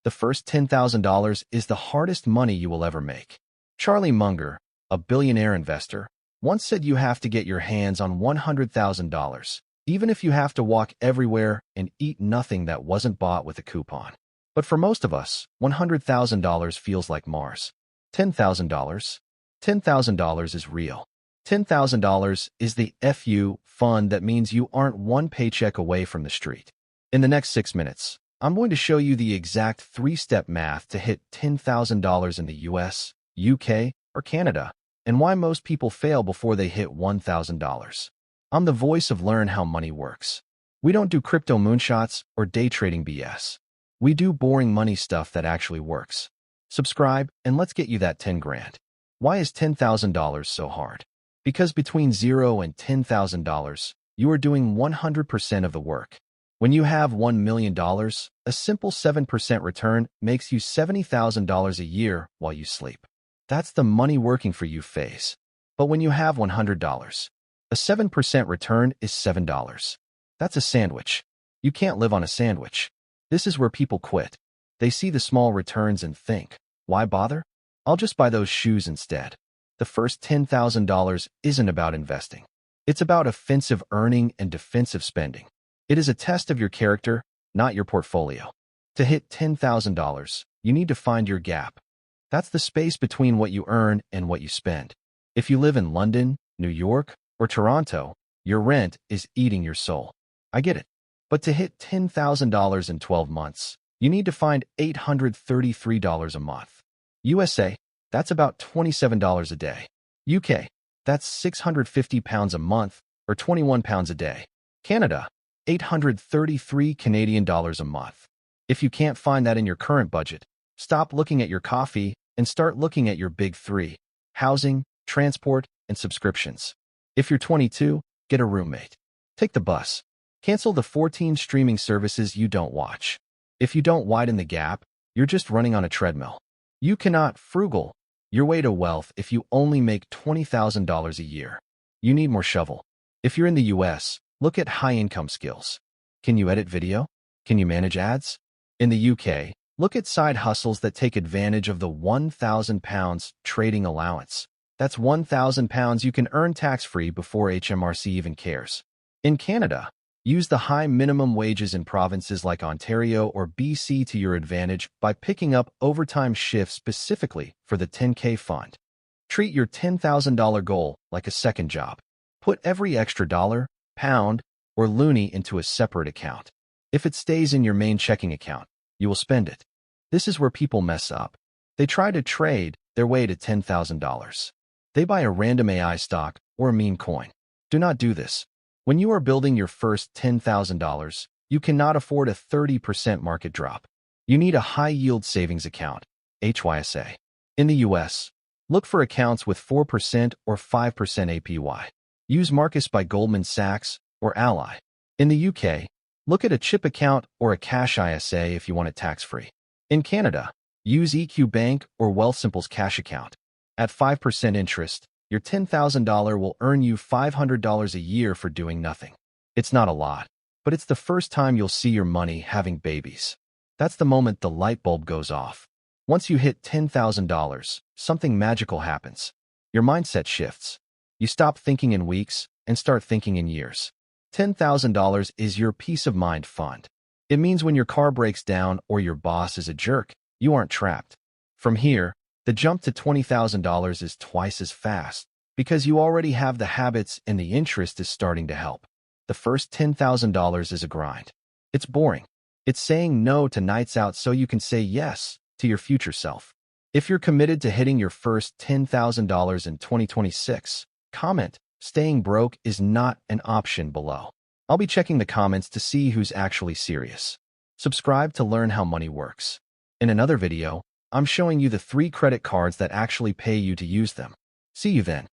The first $10,000 is the hardest money you will ever make. Charlie Munger, a billionaire investor, once said you have to get your hands on $100,000, even if you have to walk everywhere and eat nothing that wasn't bought with a coupon. But for most of us, $100,000 feels like Mars. $10,000? $10,000 is real. $10,000 is the FU fund that means you aren't one paycheck away from the street. In the next 6 minutes, I'm going to show you the exact 3-step math to hit $10,000 in the US, UK, or Canada, and why most people fail before they hit $1,000. I'm the voice of Learn How Money Works. We don't do crypto moonshots or day trading BS. We do boring money stuff that actually works. Subscribe, and let's get you that 10 grand. Why is $10,000 so hard? Because between $0 and $10,000, you are doing 100% of the work. When you have $1 million, a simple 7% return makes you $70,000 a year while you sleep. That's the money working for you phase. But when you have $100, a 7% return is $7. That's a sandwich. You can't live on a sandwich. This is where people quit. They see the small returns and think, why bother? I'll just buy those shoes instead. The first $10,000 isn't about investing. It's about offensive earning and defensive spending. It is a test of your character, not your portfolio. To hit $10,000, you need to find your gap. That's the space between what you earn and what you spend. If you live in London, New York, or Toronto, your rent is eating your soul. I get it. But to hit $10,000 in 12 months, you need to find $833 a month. USA, that's about $27 a day. UK, that's 650 pounds a month, or 21 pounds a day. Canada, 833 Canadian dollars a month. If you can't find that in your current budget, stop looking at your coffee and start looking at your big three: housing, transport, and subscriptions. If you're 22, get a roommate. Take the bus. Cancel the 14 streaming services you don't watch. If you don't widen the gap, you're just running on a treadmill. You cannot frugal your way to wealth if you only make $20,000 a year. You need more shovel. If you're in the US, look at high-income skills. Can you edit video? Can you manage ads? In the UK, look at side hustles that take advantage of the £1,000 trading allowance. That's £1,000 you can earn tax-free before HMRC even cares. In Canada, use the high minimum wages in provinces like Ontario or BC to your advantage by picking up overtime shifts specifically for the 10K fund. Treat your $10,000 goal like a second job. Put every extra dollar, pound, or loonie into a separate account. If it stays in your main checking account, you will spend it. This is where people mess up. They try to trade their way to $10,000. They buy a random AI stock or a meme coin. Do not do this. When you are building your first $10,000, you cannot afford a 30% market drop. You need a high-yield savings account, HYSA. In the US, look for accounts with 4% or 5% APY. Use Marcus by Goldman Sachs or Ally. In the UK, look at a chip account or a cash ISA if you want it tax-free. In Canada, use EQ Bank or Wealthsimple's cash account. At 5% interest, your $10,000 will earn you $500 a year for doing nothing. It's not a lot, but it's the first time you'll see your money having babies. That's the moment the light bulb goes off. Once you hit $10,000, something magical happens. Your mindset shifts. You stop thinking in weeks and start thinking in years. $10,000 is your peace of mind fund. It means when your car breaks down or your boss is a jerk, you aren't trapped. From here, the jump to $20,000 is twice as fast because you already have the habits and the interest is starting to help. The first $10,000 is a grind. It's boring. It's saying no to nights out so you can say yes to your future self. If you're committed to hitting your first $10,000 in 2026, comment, "Staying broke is not an option" below. I'll be checking the comments to see who's actually serious. Subscribe to learn how money works. In another video, I'm showing you the 3 credit cards that actually pay you to use them. See you then.